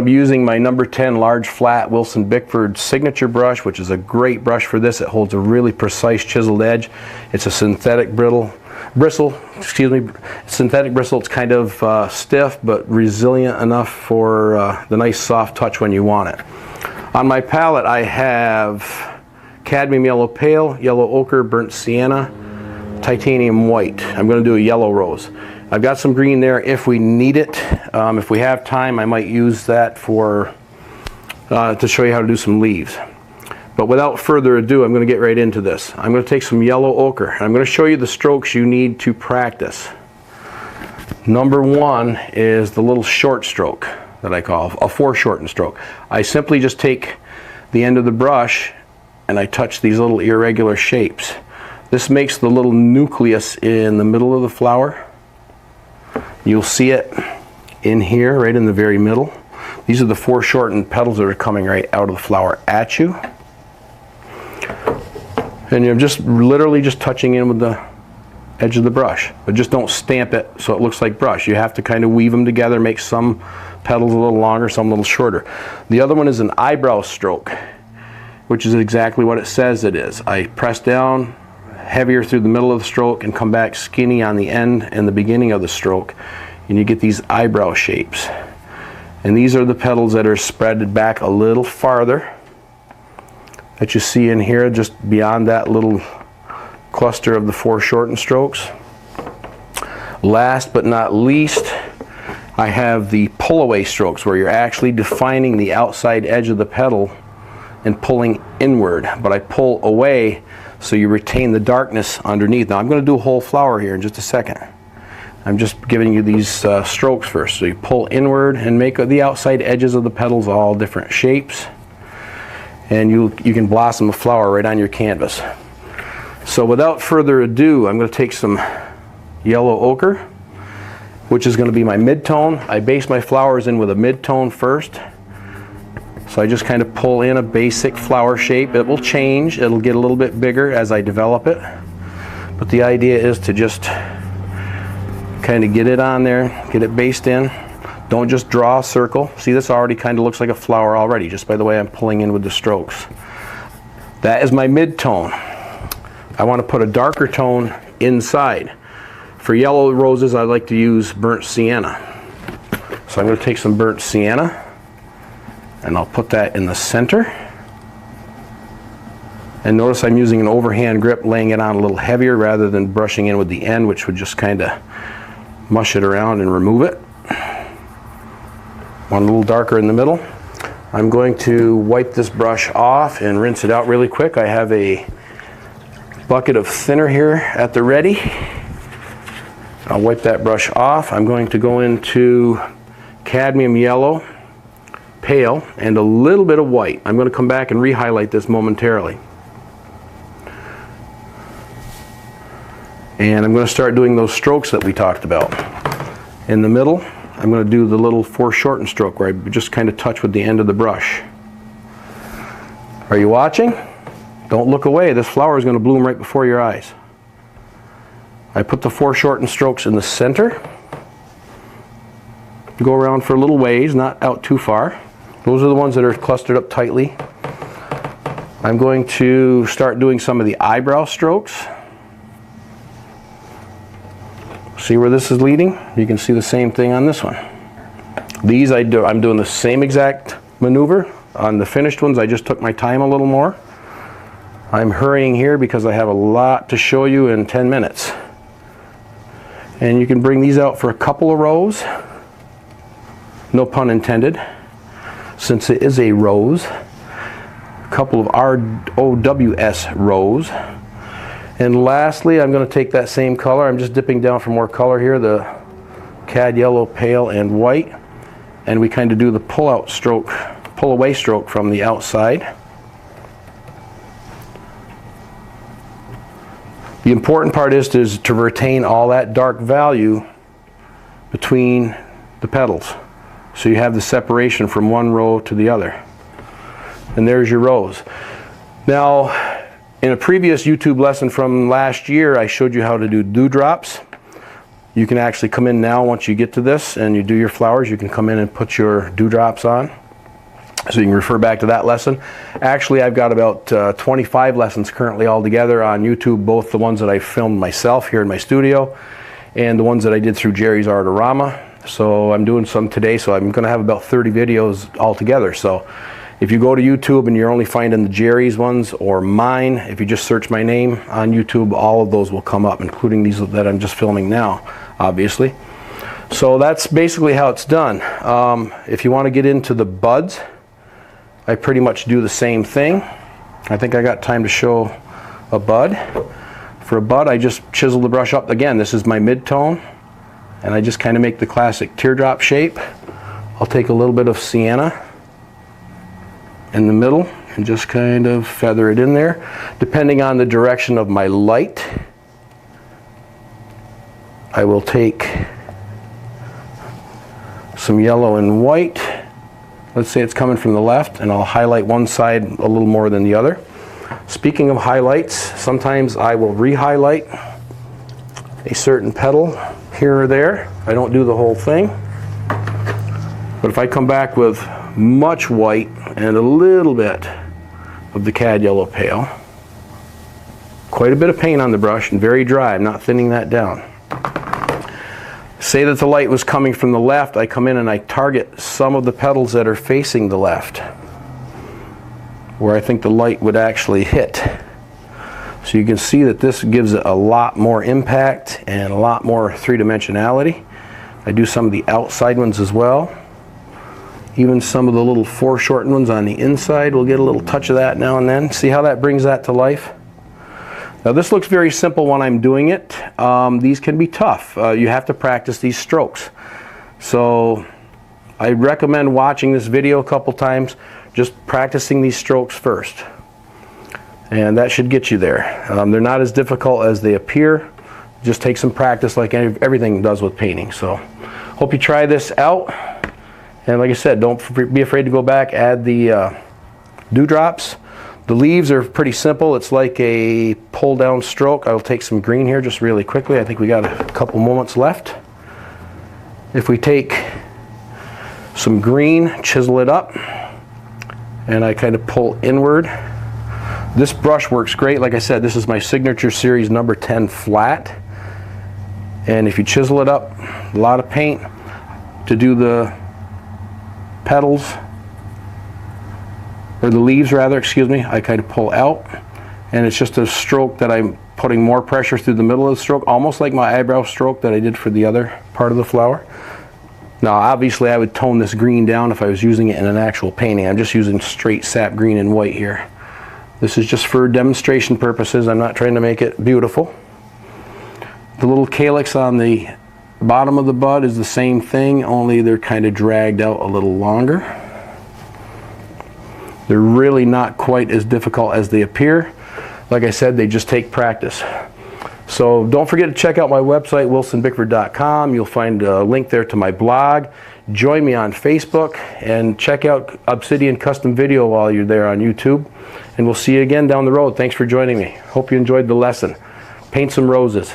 I'm using my number 10 large flat Wilson Bickford signature brush, which is a great brush for this. It holds a really precise chiseled edge. It's a synthetic bristle. Synthetic bristle. It's kind of stiff but resilient enough for the nice soft touch when you want it. On my palette I have cadmium yellow pale, yellow ochre, burnt sienna, titanium white. I'm going to do a yellow rose. I've got some green there if we need it. If we have time, I might use that for to show you how to do some leaves. But without further ado, I'm going to get right into this. I'm going to take some yellow ochre, and I'm going to show you the strokes you need to practice. Number one is the little short stroke that I call a foreshortened stroke. I simply just take the end of the brush and I touch these little irregular shapes. This makes the little nucleus in the middle of the flower. You'll see it in here, right in the very middle. These are the foreshortened petals that are coming right out of the flower at you. And you're just literally just touching in with the edge of the brush. But just don't stamp it so it looks like brush. You have to kind of weave them together, make some petals a little longer, some a little shorter. The other one is an eyebrow stroke, which is exactly what it says it is. I press down heavier through the middle of the stroke and come back skinny on the end and the beginning of the stroke, and you get these eyebrow shapes. And these are the petals that are spread back a little farther that you see in here, just beyond that little cluster of the foreshortened strokes. Last but not least, I have the pull away strokes, where you're actually defining the outside edge of the petal and pulling inward, but I pull away so you retain the darkness underneath. Now I'm going to do a whole flower here in just a second. I'm just giving you these strokes first. So you pull inward and make the outside edges of the petals all different shapes, and you can blossom a flower right on your canvas. So without further ado, I'm going to take some yellow ochre, which is going to be my mid-tone. I base my flowers in with a mid-tone first. So I just kind of pull in a basic flower shape. It will change, it'll get a little bit bigger as I develop it. But the idea is to just kind of get it on there, get it based in. Don't just draw a circle. See, this already kind of looks like a flower already, just by the way I'm pulling in with the strokes. That is my mid-tone. I want to put a darker tone inside. For yellow roses, I like to use burnt sienna. So I'm going to take some burnt sienna, and I'll put that in the center. And notice I'm using an overhand grip, laying it on a little heavier rather than brushing in with the end, which would just kind of mush it around and remove it. One a little darker in the middle. I'm going to wipe this brush off and rinse it out really quick. I have a bucket of thinner here at the ready. I'll wipe that brush off. I'm going to go into cadmium yellow, pale, and a little bit of white. I'm going to come back and re-highlight this momentarily. And I'm going to start doing those strokes that we talked about. In the middle, I'm going to do the little foreshortened stroke where I just kind of touch with the end of the brush. Are you watching? Don't look away. This flower is going to bloom right before your eyes. I put the foreshortened strokes in the center. Go around for a little ways, not out too far. Those are the ones that are clustered up tightly. I'm going to start doing some of the eyebrow strokes. See where this is leading? You can see the same thing on this one. These I'm doing the same exact maneuver. On the finished ones, I just took my time a little more. I'm hurrying here because I have a lot to show you in 10 minutes. And you can bring these out for a couple of rows. No pun intended, since it is a rose. A couple of ROWS rows. And lastly, I'm going to take that same color. I'm just dipping down for more color here, the cad yellow, pale, and white. And we kind of do the pull-out stroke, pull-away stroke from the outside. The important part is to retain all that dark value between the petals. So you have the separation from one row to the other. And there's your rose. Now, in a previous YouTube lesson from last year, I showed you how to do dewdrops. You can actually come in now once you get to this and you do your flowers. You can come in and put your dewdrops on. So you can refer back to that lesson. Actually, I've got about 25 lessons currently all together on YouTube, both the ones that I filmed myself here in my studio and the ones that I did through Jerry's Artorama. So I'm doing some today, so I'm going to have about 30 videos all together. So if you go to YouTube and you're only finding the Jerry's ones or mine, if you just search my name on YouTube, all of those will come up, including these that I'm just filming now, obviously. So that's basically how it's done. If you want to get into the buds, I pretty much do the same thing. I think I got time to show a bud. For a bud, I just chisel the brush up. Again, this is my mid-tone, and I just kind of make the classic teardrop shape. I'll take a little bit of sienna in the middle and just kind of feather it in there. Depending on the direction of my light, I will take some yellow and white. Let's say it's coming from the left, and I'll highlight one side a little more than the other. Speaking of highlights, sometimes I will re-highlight a certain petal here or there. I don't do the whole thing. But if I come back with much white and a little bit of the cad yellow pale, quite a bit of paint on the brush and very dry, I'm not thinning that down. Say that the light was coming from the left, I come in and I target some of the petals that are facing the left, where I think the light would actually hit. So you can see that this gives it a lot more impact and a lot more three-dimensionality. I do some of the outside ones as well. Even some of the little foreshortened ones on the inside will get a little touch of that now and then. See how that brings that to life? Now this looks very simple when I'm doing it. These can be tough. You have to practice these strokes. So I recommend watching this video a couple times, just practicing these strokes first. And that should get you there. They're not as difficult as they appear. Just take some practice like everything does with painting. So hope you try this out. And like I said, don't be afraid to go back, add the dewdrops. The leaves are pretty simple. It's like a pull down stroke. I'll take some green here just really quickly. I think we got a couple moments left. If we take some green, chisel it up, and I kind of pull inward. This brush works great. Like I said, this is my signature series number 10 flat. And if you chisel it up, a lot of paint to do the petals, or the leaves rather, excuse me, I kind of pull out, and it's just a stroke that I'm putting more pressure through the middle of the stroke, almost like my eyebrow stroke that I did for the other part of the flower. Now obviously I would tone this green down if I was using it in an actual painting. I'm just using straight sap green and white here. This is just for demonstration purposes. I'm not trying to make it beautiful. The little calyx on the bottom of the bud is the same thing, only they're kind of dragged out a little longer. They're really not quite as difficult as they appear. Like I said, they just take practice. So don't forget to check out my website, wilsonbickford.com. You'll find a link there to my blog. Join me on Facebook and check out Obsidian Custom Video while you're there on YouTube. And we'll see you again down the road. Thanks for joining me. Hope you enjoyed the lesson. Paint some roses.